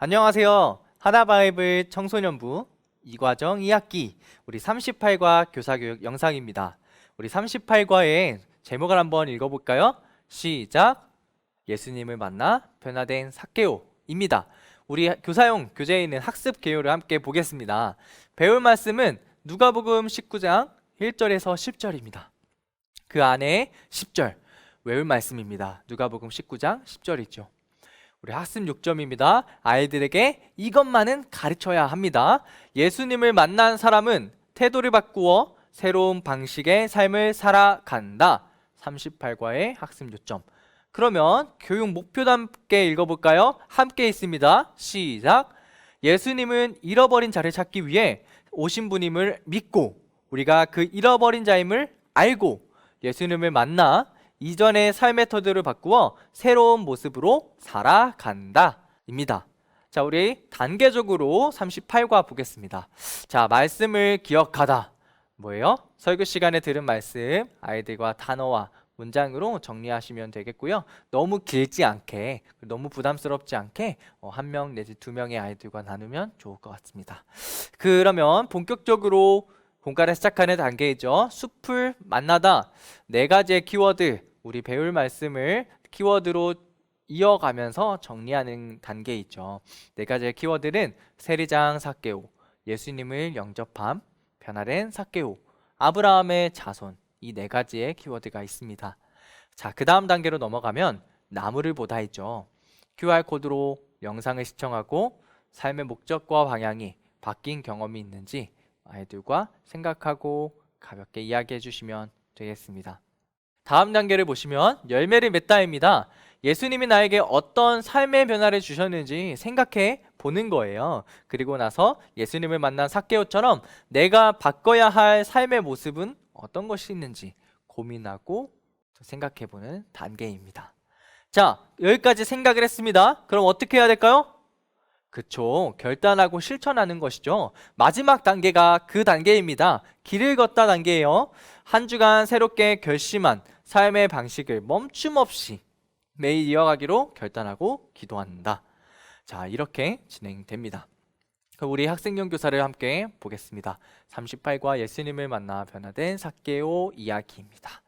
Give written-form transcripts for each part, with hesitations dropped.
안녕하세요. 하나바이블 청소년부 2과정 2학기 우리 38과 교사교육 영상입니다. 우리 38과의 제목을 한번 읽어볼까요? 시작! 예수님을 만나 변화된 삭개오입니다. 우리 교사용 교재에 있는 학습 개요를 함께 보겠습니다. 배울 말씀은 누가복음 19장 1절에서 10절입니다. 그 안에 10절 외울 말씀입니다. 누가복음 19장 10절이죠. 우리 학습 6점입니다. 아이들에게 이것만은 가르쳐야 합니다. 예수님을 만난 사람은 태도를 바꾸어 새로운 방식의 삶을 살아간다. 38과의 학습 6점. 그러면 교육 목표도 함께 읽어볼까요? 함께 있습니다. 시작! 예수님은 잃어버린 자를 찾기 위해 오신 분임을 믿고 우리가 그 잃어버린 자임을 알고 예수님을 만나 이전의 삶의 태도를 바꾸어 새로운 모습으로 살아간다 입니다. 자, 우리 단계적으로 38과 보겠습니다. 자, 말씀을 기억하다 뭐예요? 설교 시간에 들은 말씀 아이들과 단어와 문장으로 정리하시면 되겠고요. 너무 길지 않게, 너무 부담스럽지 않게 한 명 내지 두 명의 아이들과 나누면 좋을 것 같습니다. 그러면 본격적으로 본과를 시작하는 단계이죠. 숲을 만나다. 네 가지의 키워드 우리 배울 말씀을 키워드로 이어가면서 정리하는 단계 있죠. 네 가지의 키워드는 세리장 삭개오, 예수님을 영접함, 변화된 삭개오, 아브라함의 자손, 이 네 가지의 키워드가 있습니다. 자, 그 다음 단계로 넘어가면 나무를 보다 있죠. QR코드로 영상을 시청하고 삶의 목적과 방향이 바뀐 경험이 있는지 아이들과 생각하고 가볍게 이야기해 주시면 되겠습니다. 다음 단계를 보시면 열매를 맺다입니다. 예수님이 나에게 어떤 삶의 변화를 주셨는지 생각해 보는 거예요. 그리고 나서 예수님을 만난 삭개오처럼 내가 바꿔야 할 삶의 모습은 어떤 것이 있는지 고민하고 생각해 보는 단계입니다. 자, 여기까지 생각을 했습니다. 그럼 어떻게 해야 될까요? 그쵸, 결단하고 실천하는 것이죠. 마지막 단계가 그 단계입니다. 길을 걷다 단계예요. 한 주간 새롭게 결심한 삶의 방식을 멈춤 없이 매일 이어가기로 결단하고 기도한다. 자, 이렇게 진행됩니다. 그럼 우리 학생용 교사를 함께 보겠습니다. 38과 예수님을 만나 변화된 삭개오 이야기입니다.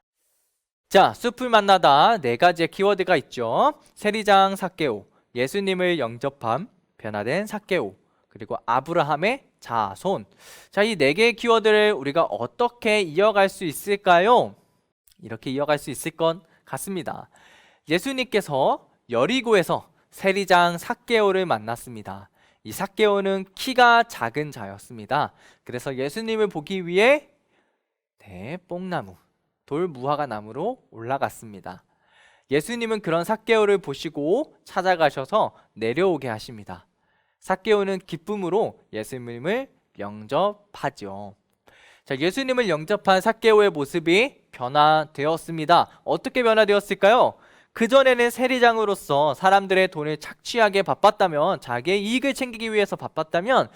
자, 숲을 만나다 네 가지의 키워드가 있죠. 세리장 삭개오, 예수님을 영접함, 변화된 삭개오, 그리고 아브라함의 자손. 자, 이 네 개의 키워드를 우리가 어떻게 이어갈 수 있을까요? 이렇게 이어갈 수 있을 것 같습니다. 예수님께서 여리고에서 세리장 삭개오를 만났습니다. 이 삭개오는 키가 작은 자였습니다. 그래서 예수님을 보기 위해 뽕나무, 돌무화과 나무로 올라갔습니다. 예수님은 그런 삭개오를 보시고 찾아가셔서 내려오게 하십니다. 삭개오는 기쁨으로 예수님을 영접하죠. 자, 예수님을 영접한 삭개오의 모습이 변화되었습니다. 어떻게 변화되었을까요? 그전에는 세리장으로서 사람들의 돈을 착취하기에 바빴다면, 자기의 이익을 챙기기 위해서 바빴다면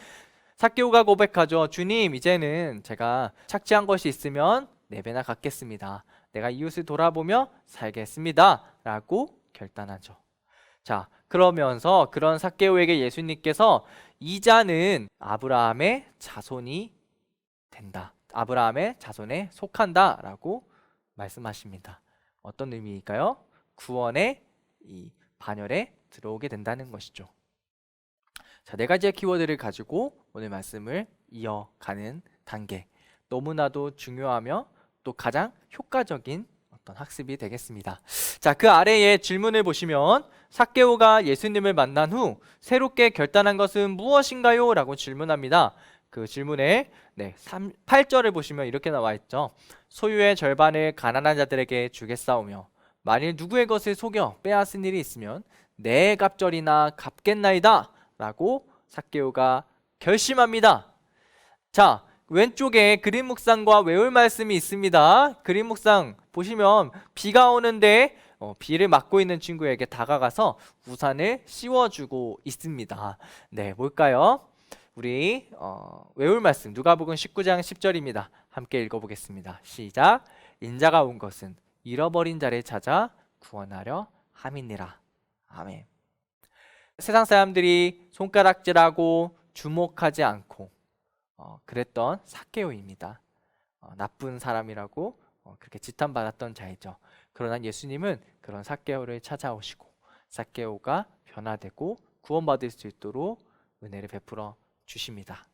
삭개오가 고백하죠. 주님, 이제는 제가 착취한 것이 있으면 4배나 갚겠습니다. 내가 이웃을 돌아보며 살겠습니다. 라고 결단하죠. 자, 그러면서 그런 삭개오에게 예수님께서 이자는 아브라함의 자손이 된다. 아브라함의 자손에 속한다 라고 말씀하십니다. 어떤 의미일까요? 구원의 이 반열에 들어오게 된다는 것이죠. 자, 네 가지의 키워드를 가지고 오늘 말씀을 이어가는 단계, 너무나도 중요하며 또 가장 효과적인 어떤 학습이 되겠습니다. 자, 그 아래에 질문을 보시면 삭개오가 예수님을 만난 후 새롭게 결단한 것은 무엇인가요? 라고 질문합니다. 그 질문에 8절을 보시면 이렇게 나와 있죠. 소유의 절반을 가난한 자들에게 주겠사오며 만일 누구의 것을 속여 빼앗은 일이 있으면 내 갑절이나 갚겠나이다 라고 삭개오가 결심합니다. 자, 왼쪽에 그림 묵상과 외울 말씀이 있습니다. 그림 묵상 보시면 비가 오는데 비를 맞고 있는 친구에게 다가가서 우산을 씌워주고 있습니다. 네, 뭘까요? 우리 외울 말씀 누가복음 19장 10절입니다. 함께 읽어보겠습니다. 시작! 인자가 온 것은 잃어버린 자를 찾아 구원하려 함이니라. 아멘. 세상 사람들이 손가락질하고 주목하지 않고 그랬던 삭개오입니다. 나쁜 사람이라고 그렇게 지탄받았던 자이죠. 그러나 예수님은 그런 삭개오를 찾아오시고 삭개오가 변화되고 구원받을 수 있도록 은혜를 베풀어 주십니다.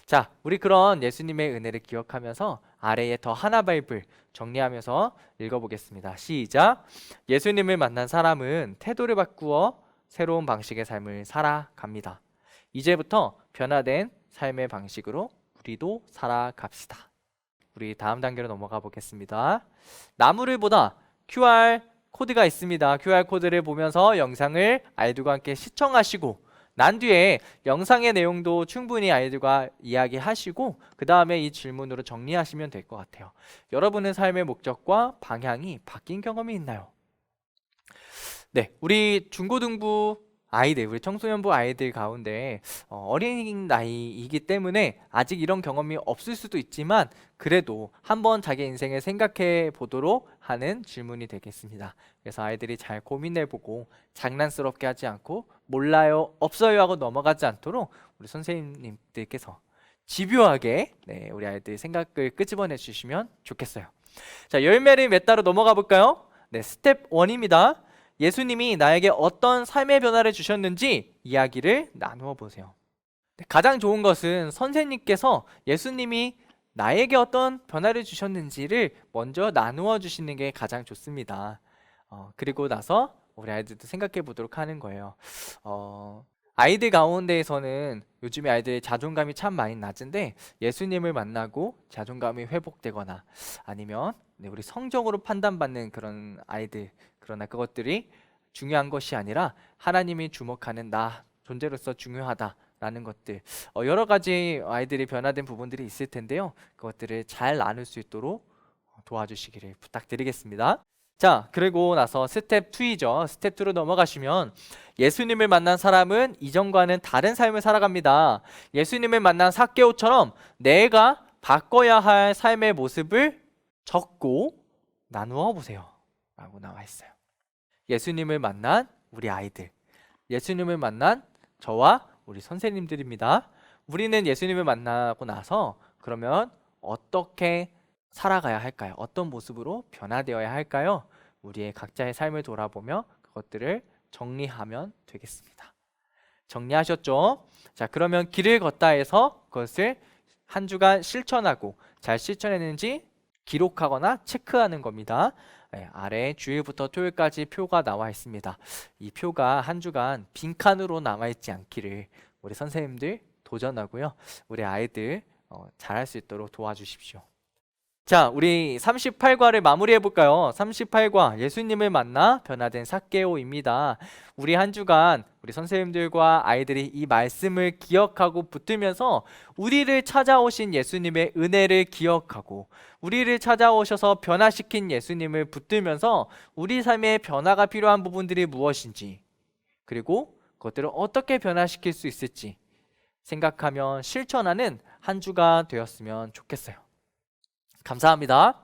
자, 우리 그런 예수님의 은혜를 기억하면서 아래에 더 하나 바이블 정리하면서 읽어보겠습니다. 시작. 예수님을 만난 사람은 태도를 바꾸어 새로운 방식의 삶을 살아갑니다. 이제부터 변화된 삶의 방식으로 우리도 살아갑시다. 우리 다음 단계로 넘어가 보겠습니다. 나무를 보다 QR 코드가 있습니다. QR 코드를 보면서 영상을 아이들과 함께 시청하시고 난 뒤에 영상의 내용도 충분히 아이들과 이야기하시고 그 다음에 이 질문으로 정리하시면 될 것 같아요. 여러분의 삶의 목적과 방향이 바뀐 경험이 있나요? 네, 우리 중고등부 아이들, 우리 청소년부 아이들 가운데 어린 나이이기 때문에 아직 이런 경험이 없을 수도 있지만 그래도 한번 자기 인생을 생각해 보도록 하는 질문이 되겠습니다. 그래서 아이들이 잘 고민해보고 장난스럽게 하지 않고 몰라요, 없어요 하고 넘어가지 않도록 우리 선생님들께서 집요하게 우리 아이들 생각을 끄집어내 주시면 좋겠어요. 자, 열매를 맺다로 넘어가 볼까요? 네, 스텝 1입니다. 예수님이 나에게 어떤 삶의 변화를 주셨는지 이야기를 나누어 보세요. 가장 좋은 것은 선생님께서 예수님이 나에게 어떤 변화를 주셨는지를 먼저 나누어 주시는 게 가장 좋습니다. 그리고 나서 우리 아이들도 생각해 보도록 하는 거예요. 아이들 가운데에서는 요즘에 아이들의 자존감이 참 많이 낮은데 예수님을 만나고 자존감이 회복되거나 아니면 우리 성적으로 판단받는 그런 아이들, 그러나 그것들이 중요한 것이 아니라 하나님이 주목하는 나 존재로서 중요하다라는 것들, 여러 가지 아이들이 변화된 부분들이 있을 텐데요. 그것들을 잘 나눌 수 있도록 도와주시기를 부탁드리겠습니다. 자, 그리고 나서 스텝 2이죠. 스텝 2로 넘어가시면 예수님을 만난 사람은 이전과는 다른 삶을 살아갑니다. 예수님을 만난 삭개오처럼 내가 바꿔야 할 삶의 모습을 적고 나누어 보세요 라고 나와 있어요. 예수님을 만난 우리 아이들, 예수님을 만난 저와 우리 선생님들입니다. 우리는 예수님을 만나고 나서 그러면 어떻게 살아가야 할까요? 어떤 모습으로 변화되어야 할까요? 우리의 각자의 삶을 돌아보며 그것들을 정리하면 되겠습니다. 정리하셨죠? 자, 그러면 길을 걷다에서 그것을 한 주간 실천하고 잘 실천했는지 기록하거나 체크하는 겁니다. 아래 주일부터 토요일까지 표가 나와 있습니다. 이 표가 한 주간 빈칸으로 남아있지 않기를 우리 선생님들 도전하고요. 우리 아이들 잘할 수 있도록 도와주십시오. 자, 우리 38과를 마무리해 볼까요? 38과 예수님을 만나 변화된 삭개오입니다. 우리 한 주간 우리 선생님들과 아이들이 이 말씀을 기억하고 붙들면서 우리를 찾아오신 예수님의 은혜를 기억하고 우리를 찾아오셔서 변화시킨 예수님을 붙들면서 우리 삶에 변화가 필요한 부분들이 무엇인지 그리고 그것들을 어떻게 변화시킬 수 있을지 생각하며 실천하는 한 주가 되었으면 좋겠어요. 감사합니다.